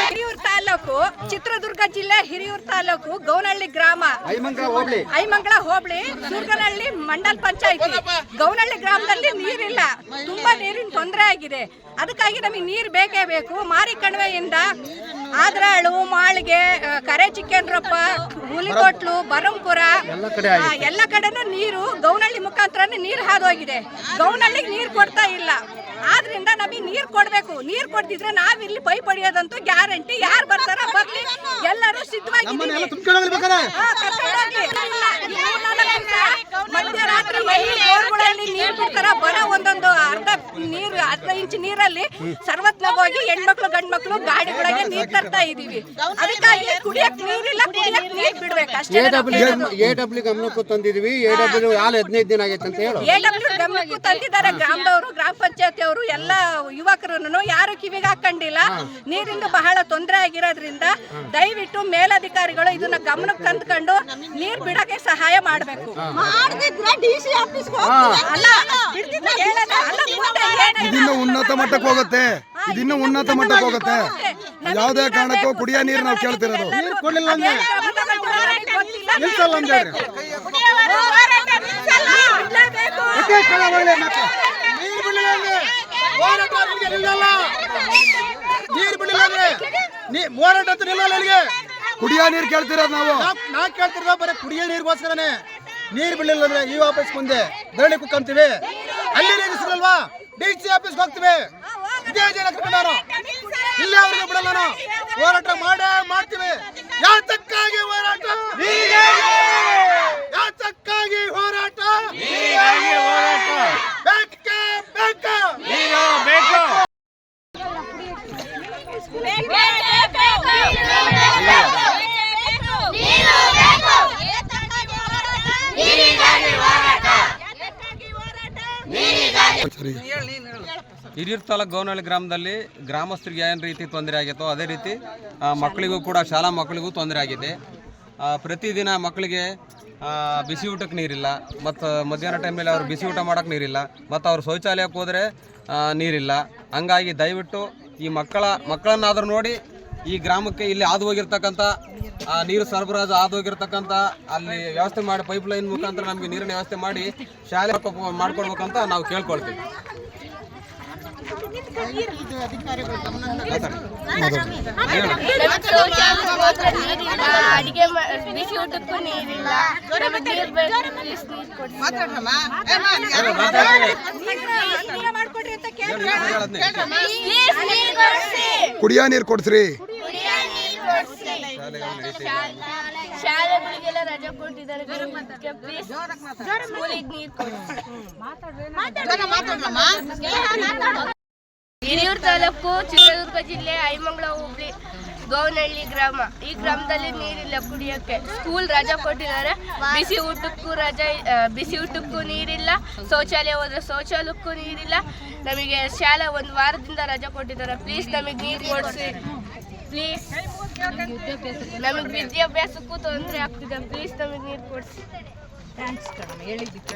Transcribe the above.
ಹಿರಿಯೂರು ತಾಲೂಕು, ಚಿತ್ರದುರ್ಗ ಜಿಲ್ಲೆ ಹಿರಿಯೂರು ತಾಲೂಕು, ಗೌನಹಳ್ಳಿ ಗ್ರಾಮ, ಐಮಂಗಳ ಹೋಬಳಿ, ಸುರ್ಗನಹಳ್ಳಿ ಮಂಡಲ್ ಪಂಚಾಯಿತಿ. ಗೌನಹಳ್ಳಿ ಗ್ರಾಮದಲ್ಲಿ ನೀರಿಲ್ಲ, ತುಂಬಾ ನೀರಿನ ತೊಂದರೆ ಆಗಿದೆ. ಅದಕ್ಕಾಗಿ ನಮಗೆ ನೀರು ಬೇಕೇ ಬೇಕು. ಮಾರಿ ಕಣಿವೆಯಿಂದ ಆದ್ರಾಳು, ಮಾಳಿಗೆ, ಕರೆ ಚಿಕ್ಕೇಂದ್ರಪ್ಪ, ಹುಲಿಕೊಟ್ಲು, ಬರಂಪುರ ಎಲ್ಲ ಕಡೆನೂ ನೀರು ಗೌನಹಳ್ಳಿ ಮುಖಾಂತರನೇ ನೀರು ಹಾದೋಗಿದೆ. ಗೌನಹಳ್ಳಿಗೆ ನೀರು ಕೊಡ್ತಾ ಇಲ್ಲ. ಆದ್ರಿಂದ ನಮಗೆ ನೀರು ಕೊಡ್ಬೇಕು. ನೀರು ಕೊಡ್ತಿದ್ರೆ ನಾವಿಲ್ಲಿ ಪೈ ಪಡೆಯೋದಂತೂ ಗ್ಯಾರಂಟಿ. ಯಾರು ಬರ್ತಾರ ಬರ್ಲಿ, ಎಲ್ಲರೂ ಸಿದ್ಧವಾಗಿದ್ದೀವಿ. ಮಧ್ಯರಾತ್ರಿ ಬೋರ್ಗಳಲ್ಲಿ ನೀರು ಬಿಡ್ತಾರ. ಬರೋ ಒಂದೊಂದು ಅರ್ಧ ಇಂಚ್ ನೀರಲ್ಲಿ ಸರ್ವತ್ನಾಗ ಹೋಗಿ ಹೆಣ್ಮಕ್ಳು ಗಂಡ್ಮಕ್ಳು ಗಾಡಿಗಳಿಗೆ ನೀರು ತರ್ತಾ ಇದೀವಿ. ಅದಕ್ಕಾಗಿ ಕುಡಿಯಕ್ ನೀರಿಲ್ಲ, ಕುಡಿಯಕ್ ನೀರು ಬಿಡ್ಬೇಕು ಅಷ್ಟೇ. ಎಡಬ್ಲ್ಯೂ ಗಮನಕ್ಕೂ ತಂದಿದ್ವಿ. ಎಡಬ್ಲ್ಯೂ 15 ದಿನ ಆಗೈತೆ ಅಂತ ಹೇಳಿ ಎಡಬ್ಲ್ಯೂ ಗಮನಕ್ಕೂ ತಂದಿದ್ದಾರೆ. ಗ್ರಾಮದವರು, ಗ್ರಾಮ ಪಂಚಾಯತಿ ಅವರು, ಎಲ್ಲ ಯುವಕರನ್ನು ಯಾರು ಕಿವಿಗೆ ಹಾಕೊಂಡಿಲ್ಲ. ನೀರಿಂದ ಬಹಳ ತೊಂದರೆ ಆಗಿರೋದ್ರಿಂದ ದಯವಿಟ್ಟು ಮೇಲಧಿಕಾರಿಗಳು ಇದನ್ನ ಗಮನಕ್ಕೆ ತಂದ್ಕೊಂಡು ನೀರು ಬಿಡಕ್ಕೆ ಸಹಾಯ ಮಾಡಬೇಕು. ಇದಿನ್ನು ಉನ್ನತ ಮಟ್ಟಕ್ಕೆ ಹೋಗುತ್ತೆ. ಇದಿನ್ನು ಉನ್ನತ ಮಟ್ಟಕ್ಕೆ ಹೋಗುತ್ತೆ. ಯಾವುದೇ ಕಾರಣಕ್ಕೂ ಕುಡಿಯೋ ನೀರು ನಾವು ಕೇಳ್ತಿರೋದು. ನೀರು ಕೊಡ್ಲಿಲ್ಲ ಅಂದ್ರೆ ನಿಲ್ಸಲ್ಲ ಅಂತ ಹೇಳಿ. ನೀರು ಬಿಡಲಿಲ್ಲ ಅಂದ್ರೆ ಹೋರಾಟ ಅಂತ ನಿಲ್ಲಲ್ಲ. ಅಲ್ಲಿಗೆ ಕುಡಿಯೋ ನೀರು ಕೇಳ್ತಿರೋದು ನಾವು ಕೇಳ್ತಿರೋದು ಬರೀ ಕುಡಿಯೋ ನೀರಿಗೋಸ್ಕರನೇ. ನೀರು ಬಿಡಲಿಲ್ಲ ಅಂದ್ರೆ ಈ ಆಫೀಸ್ ಮುಂದೆ ಧರಣಿ ಕುಕ್ಕಂತೀವಿ. ಅಲ್ಲಿ ನೀರು ಸಿಗಲ್ವಾ DC ಆಫೀಸ್ಗೆ ಹೋಗ್ತೀವಿ. ಇದೇ ಜನ ಕರ್ಕೊಂಡಾರು ಇಲ್ಲಿ ಅವ್ರಿಗೆ ಬಿಡಲ್ಲ. ನಾವು ಹೋರಾಟ ಮಾಡ್ತೀವಿ. ಯಾತಕ್ಕಾಗಿ ಹೋರಾಟ? ಯಾತಕ್ಕಾಗಿ ಹೋರಾಟ? ಬೇಕೇ ಬೇಕು. ಹಿರಿಯೂರು ತಾಲೂಕು ಗೌನಹಳ್ಳಿ ಗ್ರಾಮದಲ್ಲಿ ಗ್ರಾಮಸ್ಥರಿಗೆ ಏನು ರೀತಿ ತೊಂದರೆ ಆಗಿತ್ತೋ ಅದೇ ರೀತಿ ಮಕ್ಕಳಿಗೂ ಕೂಡ, ಶಾಲಾ ಮಕ್ಕಳಿಗೂ ತೊಂದರೆ ಆಗಿದೆ. ಪ್ರತಿದಿನ ಮಕ್ಕಳಿಗೆ ಬಿಸಿ ಊಟಕ್ಕೆ ನೀರಿಲ್ಲ, ಮತ್ತು ಮಧ್ಯಾಹ್ನ ಟೈಮಲ್ಲಿ ಅವ್ರು ಬಿಸಿ ಊಟ ಮಾಡೋಕ್ಕೆ ನೀರಿಲ್ಲ, ಮತ್ತು ಅವ್ರು ಶೌಚಾಲಯಕ್ಕೆ ಹೋದರೆ ನೀರಿಲ್ಲ. ಹಂಗಾಗಿ ದಯವಿಟ್ಟು ಈ ಮಕ್ಕಳನ್ನಾದರೂ ನೋಡಿ ಈ ಗ್ರಾಮಕ್ಕೆ ಇಲ್ಲಿ ಹಾದು ಹೋಗಿರ್ತಕ್ಕಂಥ ನೀರು ಸರಬರಾಜು ಹಾದು ಹೋಗಿರ್ತಕ್ಕಂಥ ಅಲ್ಲಿ ವ್ಯವಸ್ಥೆ ಮಾಡಿ, ಪೈಪ್ಲೈನ್ ಮುಖಾಂತರ ನಮಗೆ ನೀರಿನ ವ್ಯವಸ್ಥೆ ಮಾಡಿ ಶಾಲೆ ಮಾಡ್ಕೊಡ್ಬೇಕಂತ ನಾವು ಕೇಳ್ಕೊಳ್ತೀವಿ. ಅಡಿಗೆ ಬಿಸಿ ಊಟಕ್ಕೂ ನೀರಿಲ್ಲ. ಕುಡಿಯೋ ನೀರು ಕೊಡ್ಸ್ರಿ. ಶಾಲೆಗಳಿಗೆಲ್ಲ ರಜೆ ಕೊಟ್ಟಿದ್ದಾರೆ. ಹಿರಿಯೂರು ತಾಲೂಕು, ಚಿತ್ರದುರ್ಗ ಜಿಲ್ಲೆ, ಐಮಂಗಳ ಹೋಬಳಿ, ಗೌನಹಳ್ಳಿ ಗ್ರಾಮ. ಈ ಗ್ರಾಮದಲ್ಲಿ ನೀರಿಲ್ಲ ಕುಡಿಯೋಕ್ಕೆ. ಸ್ಕೂಲ್ ರಜಾ ಕೊಟ್ಟಿದ್ದಾರೆ. ಬಿಸಿ ಊಟಕ್ಕೂ ನೀರಿಲ್ಲ. ಶೌಚಾಲಯ ಹೋದ್ರೆ ಶೌಚಾಲಯಕ್ಕೂ ನೀರಿಲ್ಲ. ನಮಗೆ ಶಾಲೆ 1 ವಾರದಿಂದ ರಜಾ ಕೊಟ್ಟಿದ್ದಾರೆ. ಪ್ಲೀಸ್ ನಮಗೆ ನೀರು ಕೊಡಿಸಿ. ಪ್ಲೀಸ್, ನಮಗೆ ವಿದ್ಯಾಭ್ಯಾಸಕ್ಕೂ ತೊಂದರೆ ಆಗ್ತಿದೆ. ಪ್ಲೀಸ್ ನಮಗೆ ನೀರು ಕೊಡಿಸಿ.